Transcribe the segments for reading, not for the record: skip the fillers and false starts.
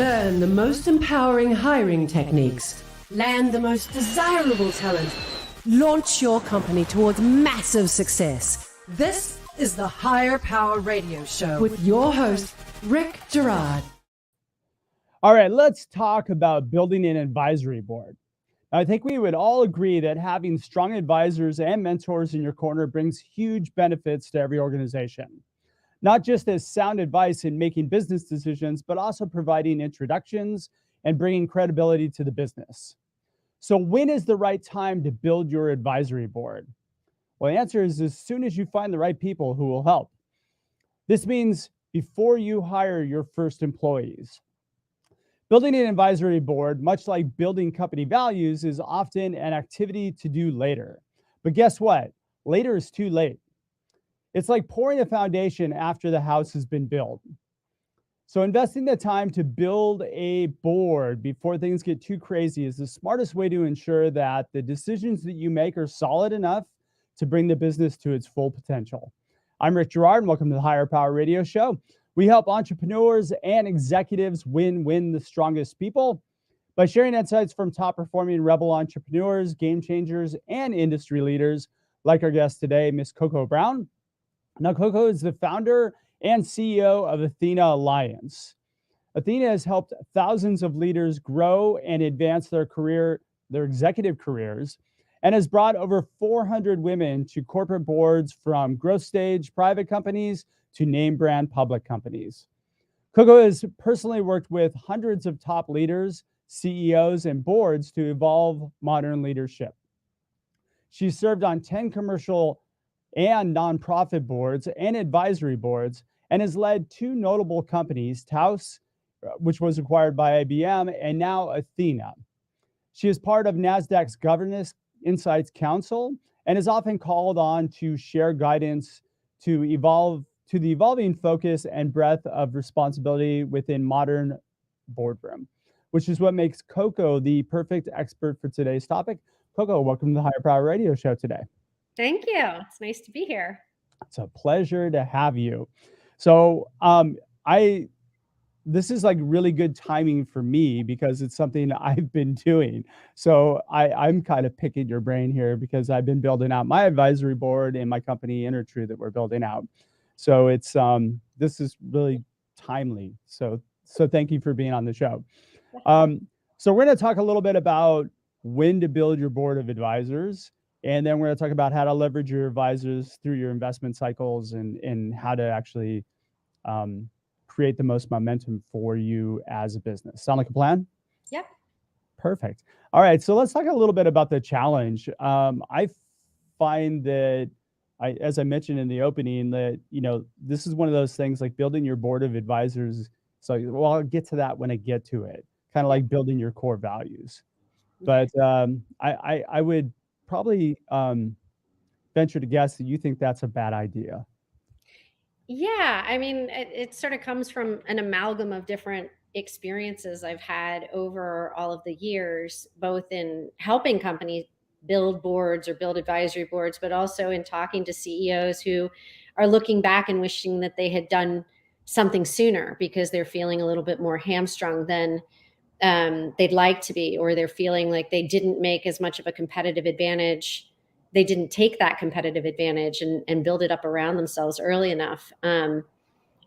Learn the most empowering hiring techniques. Land the most desirable talent. Launch your company towards massive success. This is the Higher Power Radio Show with your host, Rick Gerard. All right, let's talk about building an advisory board. I think we would all agree that having strong advisors and mentors in your corner brings huge benefits to every organization. Not just as sound advice in making business decisions, but also providing introductions and bringing credibility to the business. So when is the right time to build your advisory board? Well, the answer is as soon as you find the right people who will help. This means before you hire your first employees. Building an advisory board, much like building company values, is often an activity to do later. But guess what? Later is too late. It's like pouring a foundation after the house has been built. So investing the time to build a board before things get too crazy is the smartest way to ensure that the decisions that you make are solid enough to bring the business to its full potential. I'm Rick Gerard, and welcome to the Higher Power Radio Show. We help entrepreneurs and executives win the strongest people by sharing insights from top-performing rebel entrepreneurs, game changers, and industry leaders like our guest today, Miss Coco Brown. Now, Coco is the founder and CEO of Athena Alliance. Athena has helped thousands of leaders grow and advance their executive careers, and has brought over 400 women to corporate boards from growth stage private companies to name brand public companies. Coco has personally worked with hundreds of top leaders, CEOs, and boards to evolve modern leadership. She's served on 10 commercial and nonprofit boards and advisory boards, and has led two notable companies, Taos, which was acquired by IBM, and now Athena. She is part of NASDAQ's Governance Insights Council and is often called on to share guidance to the evolving focus and breadth of responsibility within modern boardroom, which is what makes Coco the perfect expert for today's topic. Coco, welcome to the Higher Power Radio Show today. Thank you. It's nice to be here. It's a pleasure to have you. So this is like really good timing for me because it's something I've been doing. So I'm kind of picking your brain here because I've been building out my advisory board in my company, InterTrue, that we're building out. So it's this is really timely. So thank you for being on the show. So we're going to talk a little bit about when to build your board of advisors. And then we're going to talk about how to leverage your advisors through your investment cycles and how to actually create the most momentum for you as a business. Sound like a plan? Yep. Perfect. All right. So let's talk a little bit about the challenge. I find that, as I mentioned in the opening, that, this is one of those things like building your board of advisors. So, well, I'll get to that when I get to it, kind of like building your core values. But I would probably venture to guess that you think that's a bad idea. Yeah, I mean, it sort of comes from an amalgam of different experiences I've had over all of the years, both in helping companies build boards or build advisory boards, but also in talking to CEOs who are looking back and wishing that they had done something sooner because they're feeling a little bit more hamstrung than they'd like to be, or they're feeling like they didn't make as much of a competitive advantage. They didn't take that competitive advantage and build it up around themselves early enough.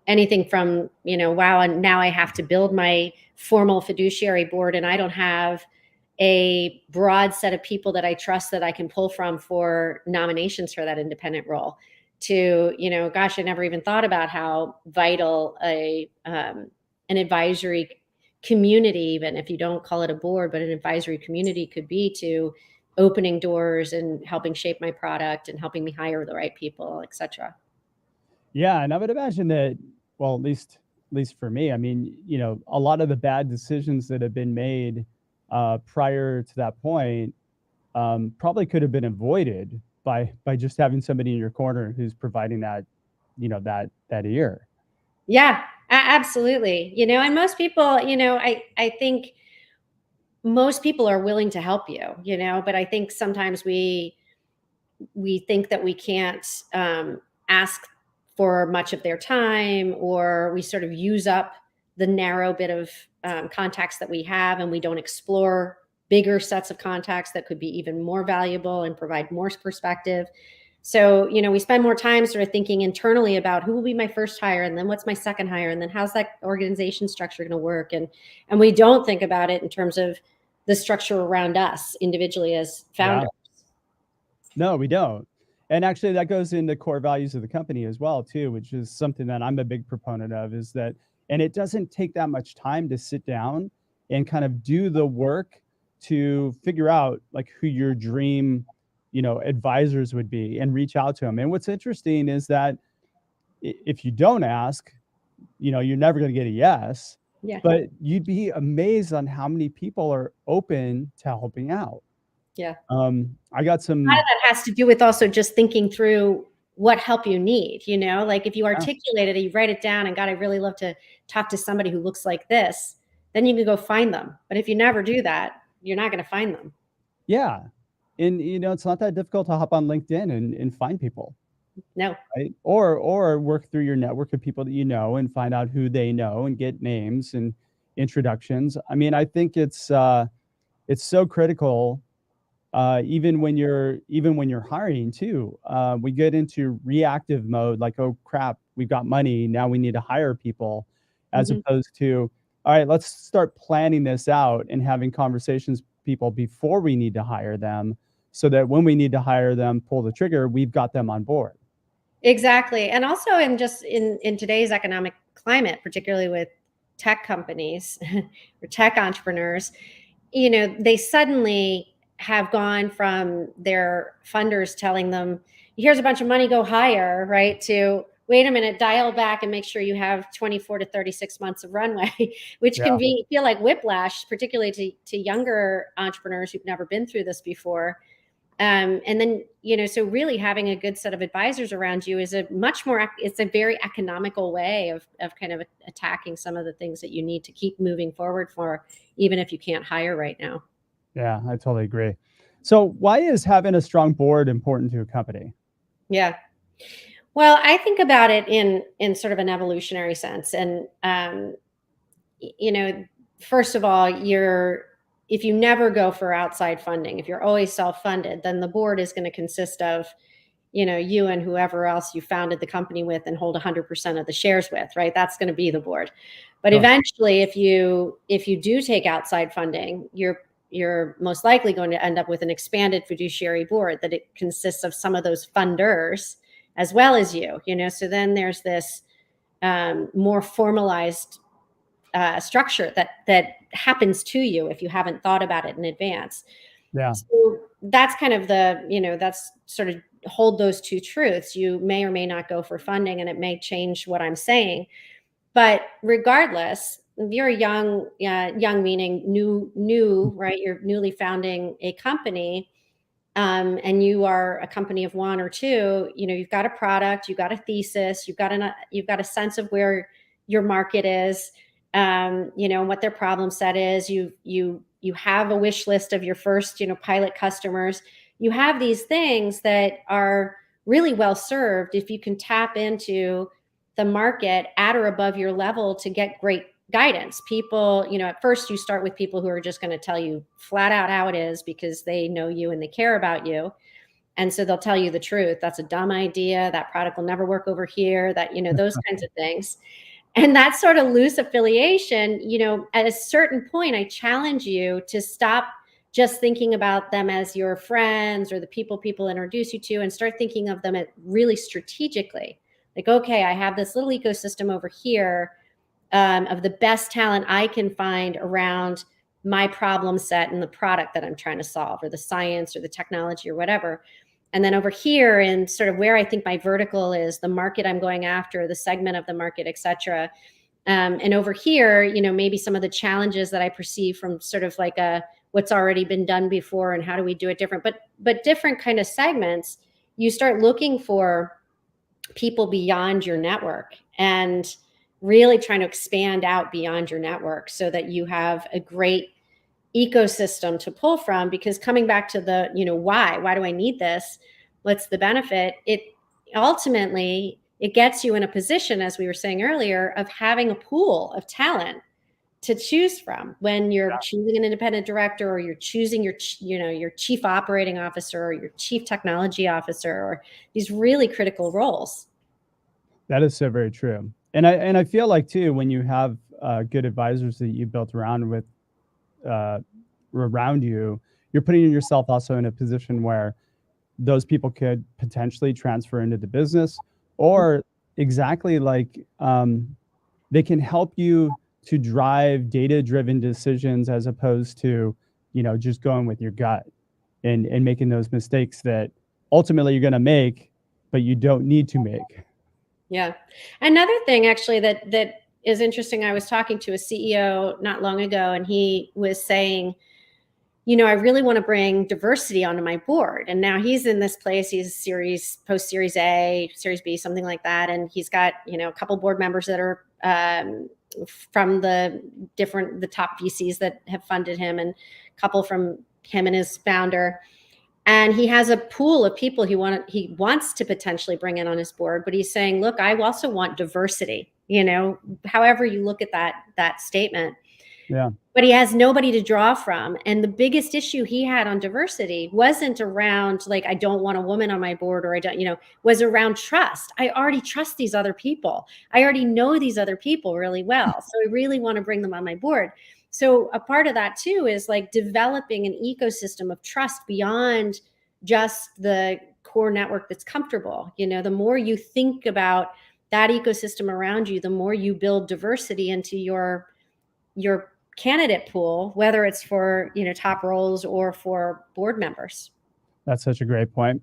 Anything from, wow, and now I have to build my formal fiduciary board and I don't have a broad set of people that I trust that I can pull from for nominations for that independent role, to, gosh, I never even thought about how vital an advisory community, even if you don't call it a board, but an advisory community could be to opening doors and helping shape my product and helping me hire the right people, et cetera. Yeah. And I would imagine that, well, at least for me, I mean, a lot of the bad decisions that have been made prior to that point probably could have been avoided by just having somebody in your corner who's providing that, that ear. Yeah, absolutely. And most people, I think most people are willing to help you, but I think sometimes we think that we can't ask for much of their time, or we sort of use up the narrow bit of contacts that we have, and we don't explore bigger sets of contacts that could be even more valuable and provide more perspective. So, we spend more time sort of thinking internally about who will be my first hire, and then what's my second hire, and then how's that organization structure going to work, and we don't think about it in terms of the structure around us individually as founders. No, we don't. And actually, that goes into core values of the company as well, too, which is something that I'm a big proponent of. Is that, and it doesn't take that much time to sit down and kind of do the work to figure out like who your dream advisors would be and reach out to them. And what's interesting is that if you don't ask, you're never going to get a yes. Yeah. But you'd be amazed on how many people are open to helping out. Yeah. I got some. A lot of that has to do with also just thinking through what help you need. Like if you articulate it, you write it down, and God, I'd really love to talk to somebody who looks like this, then you can go find them. But if you never do that, you're not going to find them. Yeah. And it's not that difficult to hop on LinkedIn and find people. No. Right. Or work through your network of people that and find out who they know and get names and introductions. I mean, I think it's so critical, even when you're hiring too. We get into reactive mode, like, oh crap, we've got money, now we need to hire people, as opposed to, all right, let's start planning this out and having conversations with people before we need to hire them, so that when we need to hire them, pull the trigger, we've got them on board. Exactly. And also in today's economic climate, particularly with tech companies or tech entrepreneurs, they suddenly have gone from their funders telling them, here's a bunch of money, go hire, right, to wait a minute, dial back and make sure you have 24 to 36 months of runway, which can feel like whiplash, particularly to younger entrepreneurs who've never been through this before. And then, so really having a good set of advisors around you is it's a very economical way of kind of attacking some of the things that you need to keep moving forward for, even if you can't hire right now. Yeah, I totally agree. So why is having a strong board important to a company? Yeah. Well, I think about it in sort of an evolutionary sense. And, first of all, if you never go for outside funding, if you're always self-funded, then the board is going to consist of, you and whoever else you founded the company with and hold 100% of the shares with, right? That's going to be the board. But eventually, if you do take outside funding, you're most likely going to end up with an expanded fiduciary board that it consists of some of those funders as well as you. So then there's this more formalized structure that happens to you if you haven't thought about it in advance. Yeah. So that's kind of that's sort of hold those two truths. You may or may not go for funding, and it may change what I'm saying. But regardless, if you're a young meaning new, right? You're newly founding a company, and you are a company of one or two. You've got a product, you've got a thesis, you've got a sense of where your market is, what their problem set is. You have a wish list of your first, pilot customers. You have these things that are really well served if you can tap into the market at or above your level to get great guidance. People, at first you start with people who are just going to tell you flat out how it is because they know you and they care about you. And so they'll tell you the truth. That's a dumb idea. That product will never work over here. That, those kinds of things. And that sort of loose affiliation, at a certain point, I challenge you to stop just thinking about them as your friends or the people introduce you to, and start thinking of them really strategically. Like, okay, I have this little ecosystem over here of the best talent I can find around my problem set and the product that I'm trying to solve, or the science or the technology or whatever. And then over here, and sort of where I think my vertical is, the market I'm going after, the segment of the market, et cetera. And over here, maybe some of the challenges that I perceive from sort of like what's already been done before and how do we do it different, but different kind of segments. You start looking for people beyond your network and really trying to expand out beyond your network so that you have a great ecosystem to pull from. Because coming back to the, why do I need this? What's the benefit? It ultimately it gets you in a position, as we were saying earlier, of having a pool of talent to choose from when you're choosing an independent director, or you're choosing your chief operating officer or your chief technology officer, or these really critical roles. That is so very true. And I feel like too, when you have good advisors that you built around you, you're putting yourself also in a position where those people could potentially transfer into the business, or exactly like they can help you to drive data-driven decisions, as opposed to, just going with your gut and making those mistakes that ultimately you're going to make, but you don't need to make. Yeah. Another thing actually that is interesting, I was talking to a CEO not long ago, and he was saying, I really want to bring diversity onto my board. And now he's in this place, he's post series A, series B, something like that. And he's got, a couple board members that are from the top VCs that have funded him, and a couple from him and his founder. And he has a pool of people he wants to potentially bring in on his board, but he's saying, look, I also want diversity, however you look at that statement. Yeah. But he has nobody to draw from. And the biggest issue he had on diversity wasn't around like, I don't want a woman on my board, or I don't, was around trust. I already trust these other people. I already know these other people really well. So I really want to bring them on my board. So a part of that too is like developing an ecosystem of trust beyond just the core network that's comfortable. The more you think about that ecosystem around you, the more you build diversity into your candidate pool, whether it's for, top roles or for board members. That's such a great point.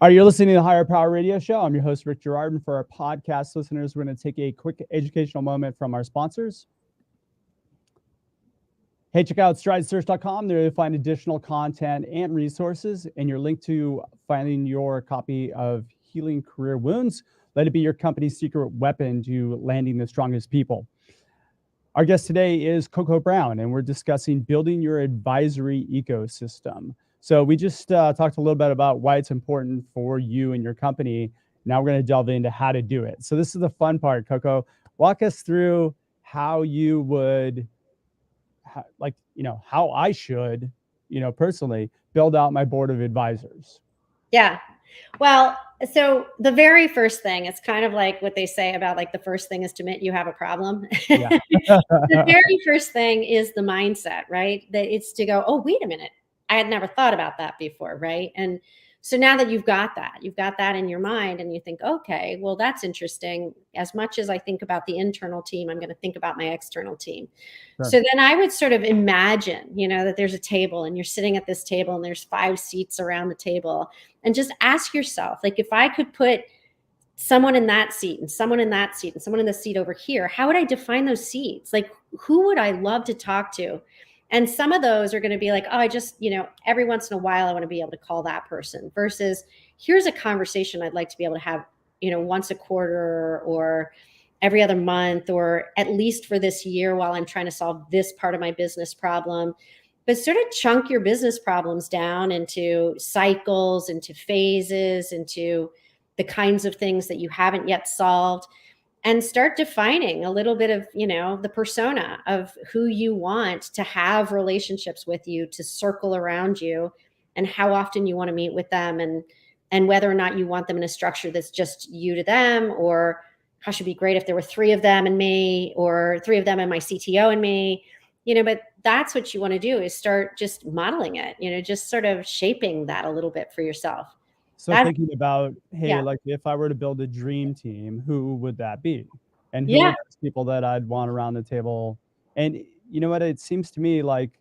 Are you listening to the Higher Power Radio Show? I'm your host, Rick Girard, and for our podcast listeners, we're going to take a quick educational moment from our sponsors. Hey, check out stridesearch.com. There you'll find additional content and resources, and your link to finding your copy of Healing Career Wounds. Let it be your company's secret weapon to landing the strongest people. Our guest today is Coco Brown, and we're discussing building your advisory ecosystem. So we just talked a little bit about why it's important for you and your company. Now we're going to delve into how to do it. So this is the fun part, Coco. Walk us through how you would, how I should, personally build out my board of advisors. Yeah. Well, so the very first thing, it's kind of like what they say about like the first thing is to admit you have a problem. Yeah. The very first thing is the mindset, right? That it's to go, oh, wait a minute. I had never thought about that before, right? And so now that you've got that in your mind, and you think, okay, well, that's interesting. As much as I think about the internal team, I'm going to think about my external team. Sure. So then I would sort of imagine, that there's a table, and you're sitting at this table, and there's 5 seats around the table, and just ask yourself, like, if I could put someone in that seat and someone in that seat and someone in the seat over here, how would I define those seats? Like, who would I love to talk to? And some of those are going to be like, oh, I just, every once in a while, I want to be able to call that person, versus here's a conversation I'd like to be able to have, once a quarter or every other month, or at least for this year while I'm trying to solve this part of my business problem. But sort of chunk your business problems down into cycles, into phases, into the kinds of things that you haven't yet solved, and start defining a little bit of, the persona of who you want to have relationships with you, to circle around you, and how often you want to meet with them, and whether or not you want them in a structure that's just you to them, or how should be great if there were 3 of them and me, or 3 of them and my CTO and me, but that's what you want to do, is start just modeling it, just sort of shaping that a little bit for yourself. So thinking about, hey, like if I were to build a dream team, who would that be? And who are those people that I'd want around the table? And you know what? It seems to me like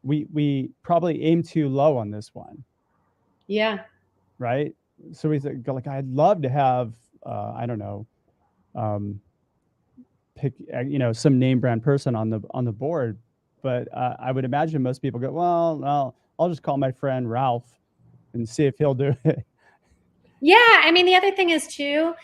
we probably aim too low on this one. Yeah. Right. So we think, like, I'd love to have, I don't know, pick, some name brand person on the board. But I would imagine most people go, well, I'll just call my friend Ralph and see if he'll do it. Yeah. I mean, the other thing is too,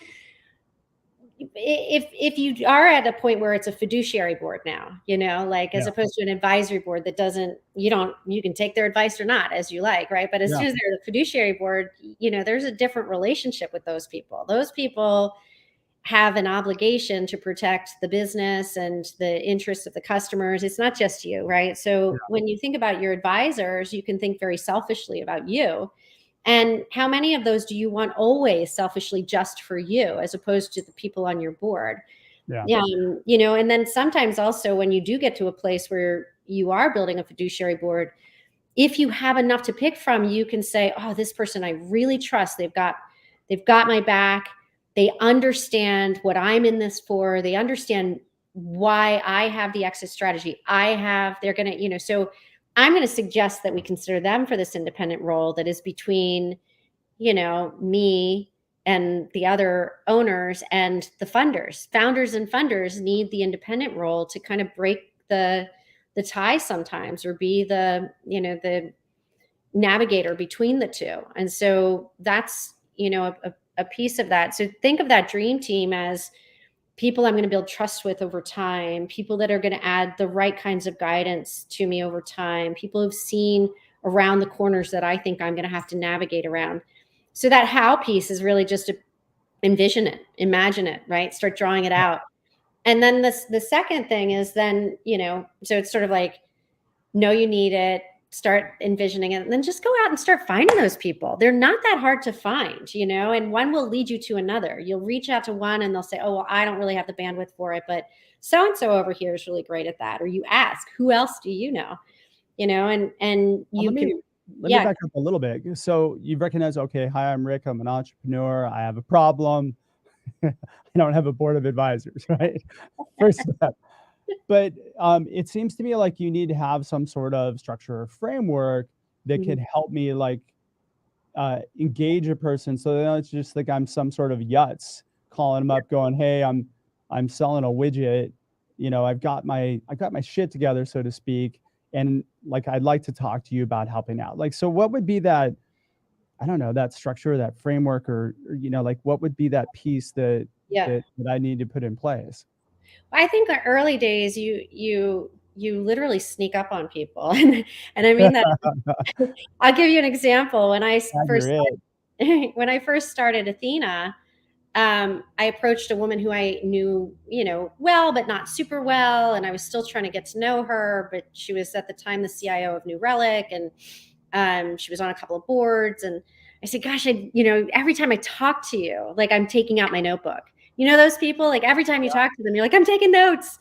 if you are at a point where it's a fiduciary board now, like as Yeah. opposed to an advisory board that doesn't, you can take their advice or not as you like, right? But as Yeah. soon as they're the fiduciary board, there's a different relationship with those people. Those people have an obligation to protect the business and the interests of the customers. It's not just you, right? Yeah. So when you think about your advisors, you can think very selfishly about you. And how many of those do you want always selfishly just for you, as opposed to the people on your board? Yeah. And then sometimes also when you do get to a place where you are building a fiduciary board, if you have enough to pick from, you can say, oh, this person I really trust. They've got my back. They understand what I'm in this for. They understand why I have the exit strategy they're going to, so I'm going to suggest that we consider them for this independent role that is between, me and the other owners and the funders. Founders and funders need the independent role to kind of break the tie sometimes, or be the navigator between the two. And so that's, a piece of that. So think of that dream team as people I'm going to build trust with over time, people that are going to add the right kinds of guidance to me over time, people who've seen around the corners that I think I'm going to have to navigate around. So that how piece is really just to envision it, imagine it, right? Start drawing it out. And then the second thing is then, so it's sort of like, know you need it, start envisioning it, and then just go out and start finding those people. They're not that hard to find, and one will lead you to another. You'll reach out to one and they'll say, oh, well, I don't really have the bandwidth for it, but so-and-so over here is really great at that. Or you ask, who else do you know? And Well, you let can, me back up a little bit. So you've recognized, okay, hi, I'm Rick. I'm an entrepreneur. I have a problem. I don't have a board of advisors, right? First step. But it seems to me like you need to have some sort of structure or framework that Mhm. can help me engage a person, so they don't just think I'm some sort of yutz calling them up going, hey, I'm selling a widget, I've got my shit together, so to speak, and like I'd like to talk to you about helping out. Like, so what would be that, I don't know, that structure, that framework, or like what would be that piece that Yeah. that I need to put in place? I think the early days, you literally sneak up on people. And I mean that. I'll give you an example. God, you're it. When I first started Athena, I approached a woman who I knew, well, but not super well. And I was still trying to get to know her, but she was at the time the CIO of New Relic, and she was on a couple of boards. And I said, gosh, every time I talk to you, like I'm taking out my notebook. Those people, like every time you talk to them, you're like, I'm taking notes,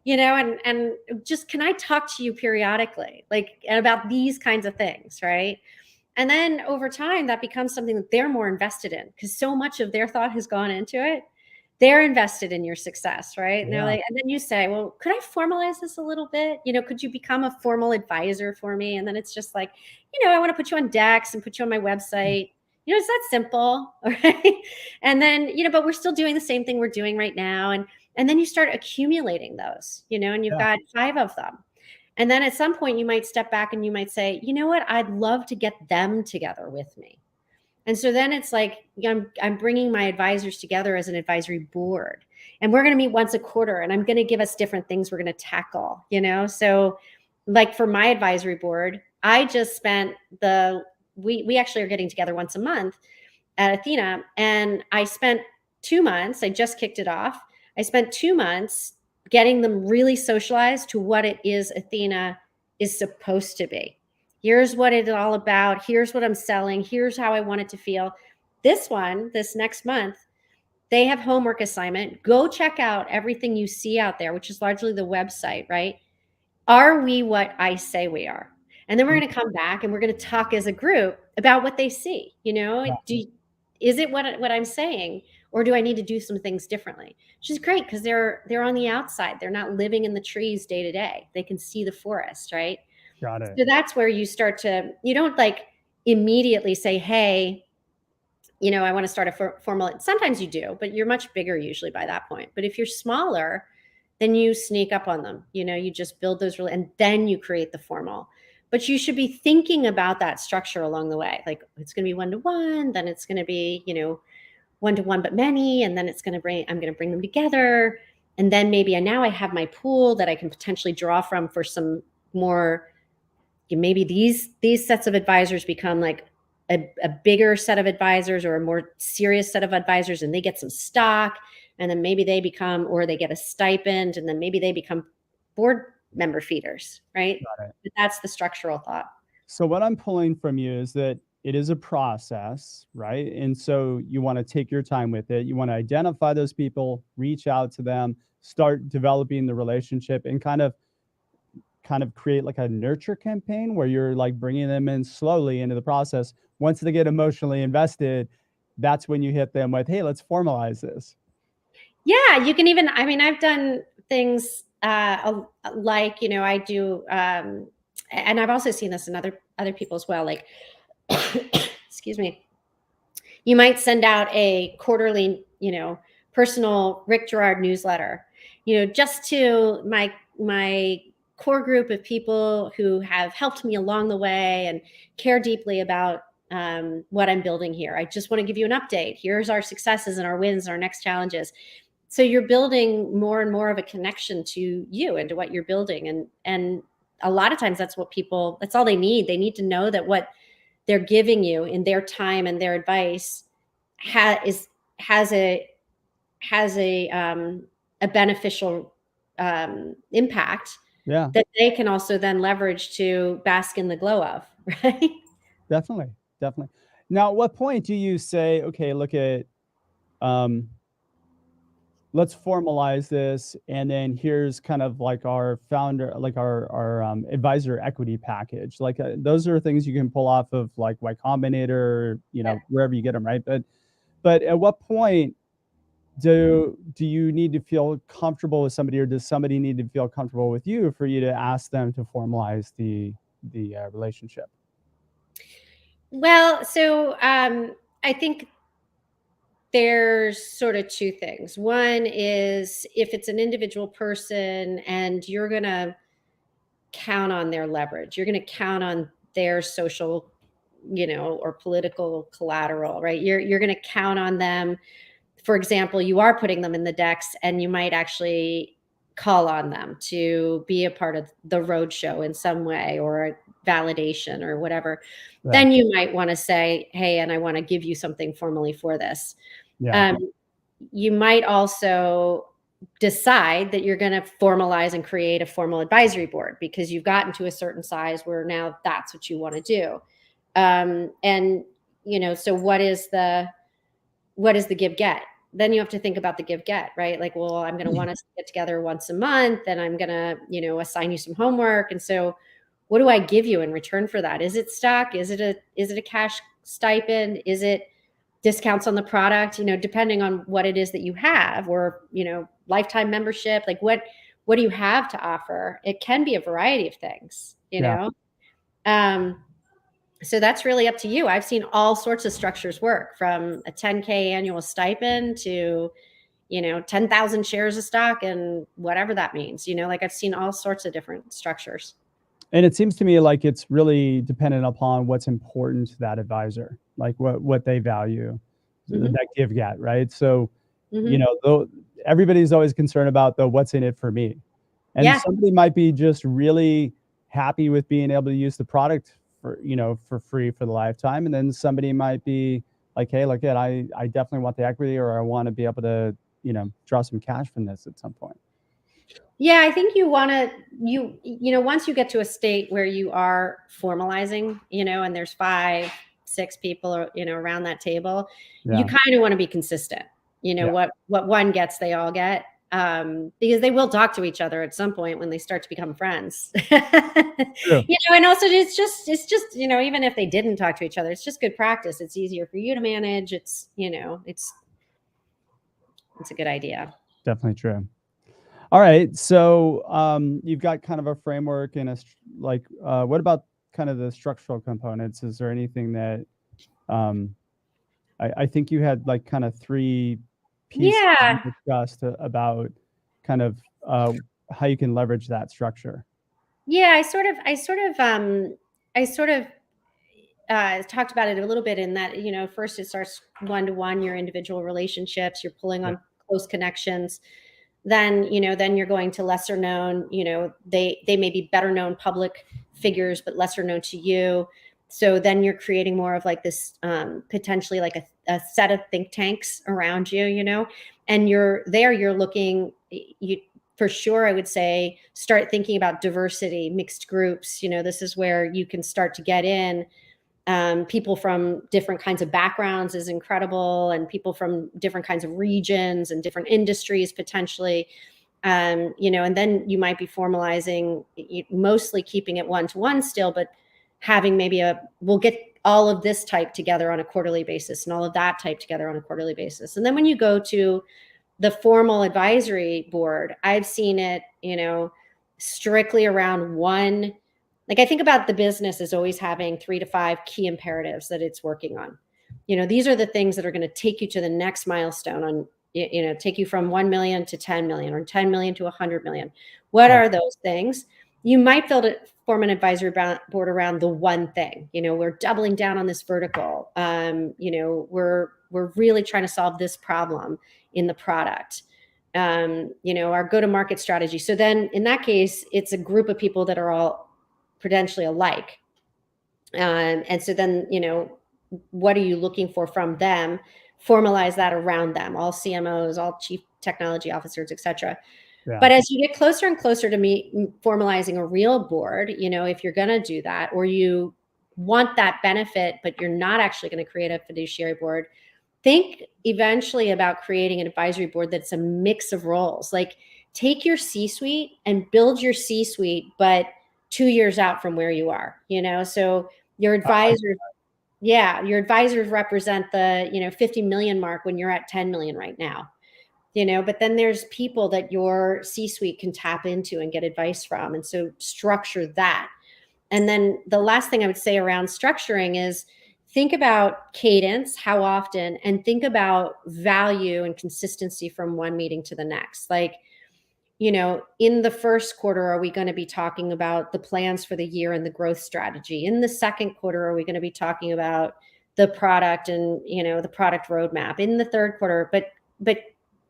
and just, can I talk to you periodically, like about these kinds of things, right? And then over time, that becomes something that they're more invested in, because so much of their thought has gone into it. They're invested in your success, right? And they're Yeah. like, and then you say, well, could I formalize this a little bit? Could you become a formal advisor for me? And then it's just like, I want to put you on decks and put you on my website. It's that simple. All right. And then, but we're still doing the same thing we're doing right now. And then you start accumulating those, and you've Yeah. got 5 of them. And then at some point you might step back and you might say, you know what? I'd love to get them together with me. And so then it's like, I'm bringing my advisors together as an advisory board, and we're going to meet once a quarter, and I'm going to give us different things we're going to tackle, So like for my advisory board, I just spent we actually are getting together once a month at Athena, and I spent 2 months, I just kicked it off. I spent 2 months getting them really socialized to what it is Athena is supposed to be. Here's what it's all about. Here's what I'm selling. Here's how I want it to feel. This next month, they have homework assignment. Go check out everything you see out there, which is largely the website, right? Are we what I say we are? And then we're going to come back and we're going to talk as a group about what they see. Yeah. Is it what I'm saying, or do I need to do some things differently? Which is great, because they're on the outside. They're not living in the trees day to day. They can see the forest, right? Got it. So that's where you don't like immediately say, hey, I want to start a formal. Sometimes you do, but you're much bigger usually by that point. But if you're smaller, then you sneak up on them. You just build those and then you create the formal. But you should be thinking about that structure along the way. Like, it's going to be 1-to-1, then it's going to be, one-to-one but many, and then I'm going to bring them together, and then now I have my pool that I can potentially draw from for some more. Maybe these sets of advisors become like a bigger set of advisors, or a more serious set of advisors, and they get some stock, and then maybe they get a stipend, and then maybe they become board member feeders, right? Got it. But that's the structural thought. So what I'm pulling from you is that it is a process, right? And so you want to take your time with it. You want to identify those people, reach out to them, start developing the relationship, and kind of create like a nurture campaign where you're like bringing them in slowly into the process. Once they get emotionally invested, that's when you hit them with, hey, let's formalize this. Yeah, you can even, I've done things like, I do, and I've also seen this in other people as well. Like, excuse me, you might send out a quarterly, personal Rick Gerard newsletter, just to my core group of people who have helped me along the way and care deeply about what I'm building here. I just want to give you an update. Here's our successes and our wins, and our next challenges. So you're building more and more of a connection to you and to what you're building. And a lot of times that's all they need. They need to know that what they're giving you in their time and their advice has a beneficial impact, Yeah, that they can also then leverage to bask in the glow of, right? definitely. Now, at what point do you say, okay, look at, let's formalize this, and then here's kind of like our founder, like our advisor equity package. Like those are things you can pull off of like Y Combinator, wherever you get them, right? But at what point do you need to feel comfortable with somebody, or does somebody need to feel comfortable with you for you to ask them to formalize the relationship? Well, so I think there's sort of two things. One is, if it's an individual person and you're going to count on their leverage, you're going to count on their social, or political collateral, right? You're going to count on them. For example, you are putting them in the decks, and you might actually call on them to be a part of the roadshow in some way, or validation or whatever. Yeah. Then you might want to say, hey, and I want to give you something formally for this. Yeah. You might also decide that you're going to formalize and create a formal advisory board, because you've gotten to a certain size where now that's what you want to do. And so what is the give get? Then you have to think about the give get, right? Like, well, I'm going to want us to get together once a month, and I'm going to, assign you some homework. And so what do I give you in return for that? Is it stock? Is it a cash stipend? Is it discounts on the product, depending on what it is that you have, or, lifetime membership? Like what do you have to offer? It can be a variety of things, Yeah. So that's really up to you. I've seen all sorts of structures work, from a 10K annual stipend to, 10,000 shares of stock, and whatever that means, like I've seen all sorts of different structures. And it seems to me like it's really dependent upon what's important to that advisor, like what they value, that give get, right? So, though everybody's always concerned about the what's in it for me. And somebody might be just really happy with being able to use the product for free for the lifetime. And then somebody might be like, hey, look, I definitely want the equity, or I want to be able to, draw some cash from this at some point. Yeah, I think you want to, once you get to a state where you are formalizing, and there's 5, 6 people, around that table, you kind of want to be consistent. What one gets, they all get, because they will talk to each other at some point when they start to become friends. And also it's just, even if they didn't talk to each other, it's just good practice. It's easier for you to manage. It's a good idea. Definitely true. All right. So you've got kind of a framework and what about kind of the structural components? Is there anything that I think you had like kind of 3 pieces discussed about kind of how you can leverage that structure? Yeah, I talked about it a little bit in that, first it starts one-to-one, your individual relationships, you're pulling on close connections. Then, then you're going to lesser known, they may be better known public figures, but lesser known to you. So then you're creating more of like this, potentially like a set of think tanks around you, and you're looking, for sure, I would say start thinking about diversity, mixed groups. This is where you can start to get in. People from different kinds of backgrounds is incredible, and people from different kinds of regions and different industries potentially. And then you might be formalizing, mostly keeping it one-to-one still, but having maybe we'll get all of this type together on a quarterly basis and all of that type together on a quarterly basis. And then when you go to the formal advisory board, I've seen it, strictly around one. Like I think about the business as always having 3 to 5 key imperatives that it's working on. These are the things that are going to take you to the next milestone on, take you from 1 million to 10 million or 10 million to 100 million. What are those things? You might form an advisory board around the one thing. We're doubling down on this vertical. We're really trying to solve this problem in the product. Our go-to-market strategy. So then in that case, it's a group of people that are all potentially alike. And so then, what are you looking for from them? Formalize that around them, all CMOs, all chief technology officers, et cetera. Yeah. But as you get closer and closer to formalizing a real board, if you're going to do that, or you want that benefit, but you're not actually going to create a fiduciary board, think eventually about creating an advisory board that's a mix of roles. Like take your C-suite and build your C-suite, but 2 years out from where you are, so your advisors, your advisors represent the, 50 million mark when you're at 10 million right now, but then there's people that your C-suite can tap into and get advice from. And so structure that. And then the last thing I would say around structuring is think about cadence, how often, and think about value and consistency from one meeting to the next. Like, in the first quarter, are we going to be talking about the plans for the year and the growth strategy? In the second quarter, are we going to be talking about the product and, the product roadmap? In the third quarter, but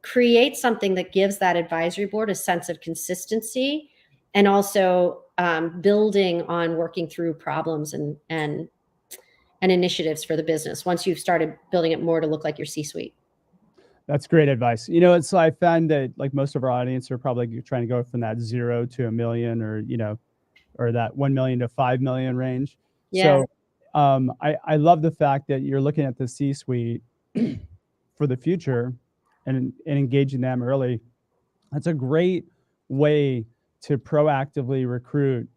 create something that gives that advisory board a sense of consistency, and also building on working through problems and initiatives for the business once you've started building it more to look like your C-suite. That's great advice. So I find that like most of our audience are probably trying to go from that 0 to a million, or or that 1 million to 5 million range. Yeah. So I love the fact that you're looking at the C-suite for the future and engaging them early. That's a great way to proactively recruit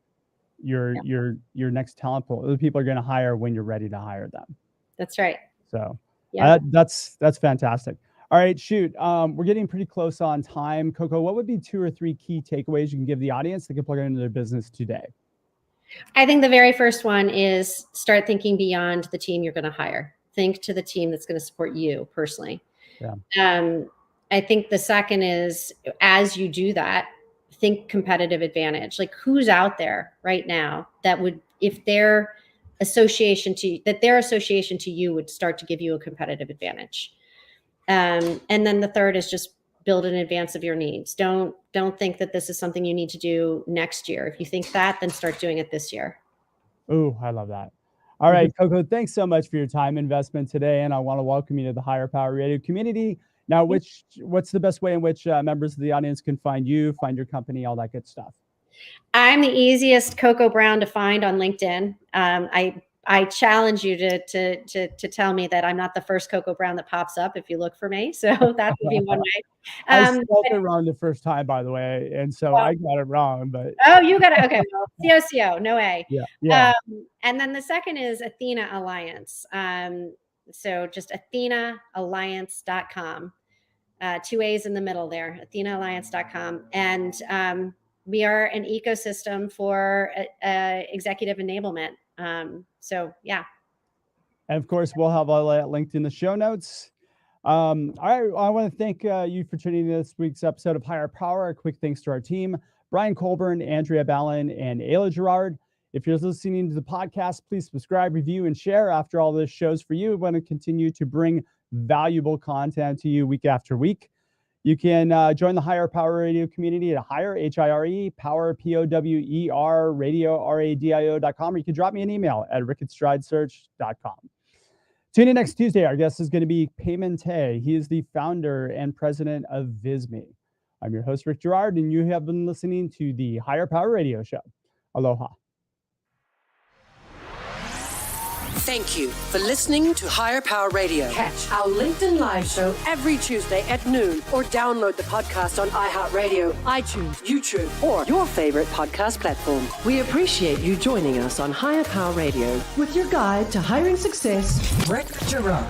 your next talent pool. The people are going to hire when you're ready to hire them. That's right. So that's fantastic. All right, shoot. We're getting pretty close on time. Coco, what would be 2 or 3 key takeaways you can give the audience that can plug it into their business today? I think the very first one is start thinking beyond the team you're going to hire. Think to the team that's going to support you personally. Yeah. I think the second is, as you do that, think competitive advantage. Like who's out there right now that would, if their association to you would start to give you a competitive advantage. And then the third is just build in advance of your needs. Don't think that this is something you need to do next year. If you think that, then start doing it this year. Ooh, I love that. All right, Coco, thanks so much for your time investment today. And I want to welcome you to the Higher Power Radio community. Now, what's the best way in which members of the audience can find you, find your company, all that good stuff? I'm the easiest Coco Brown to find on LinkedIn. I challenge you to tell me that I'm not the first Coco Brown that pops up if you look for me. So that would be one way. I spelled it wrong the first time, by the way, and so I got it wrong. But you got it. Okay, well, COCO, no A. Yeah. And then the second is Athena Alliance. So just AthenaAlliance.com. 2 A's in the middle there. AthenaAlliance.com, and we are an ecosystem for executive enablement. So yeah. And of course, we'll have all that linked in the show notes. All right, I want to thank you for tuning in to this week's episode of Higher Power. A quick thanks to our team, Brian Colburn, Andrea Ballin, and Ayla Gerard. If you're listening to the podcast, please subscribe, review, and share. After all this shows for you, we want to continue to bring valuable content to you week after week. You can join the Higher Power Radio community at Higher, H-I-R-E, Power, P-O-W-E-R, radio, R-A-D-I-O.com, or you can drop me an email at rickatstridesearch.com. Tune in next Tuesday. Our guest is going to be Payman Tay. He is the founder and president of Visme. I'm your host, Rick Girard, and you have been listening to the Higher Power Radio Show. Aloha. Thank you for listening to Higher Power Radio. Catch our LinkedIn Live show every Tuesday at noon, or download the podcast on iHeartRadio, iTunes, YouTube, or your favorite podcast platform. We appreciate you joining us on Higher Power Radio with your guide to hiring success, Rick Girard.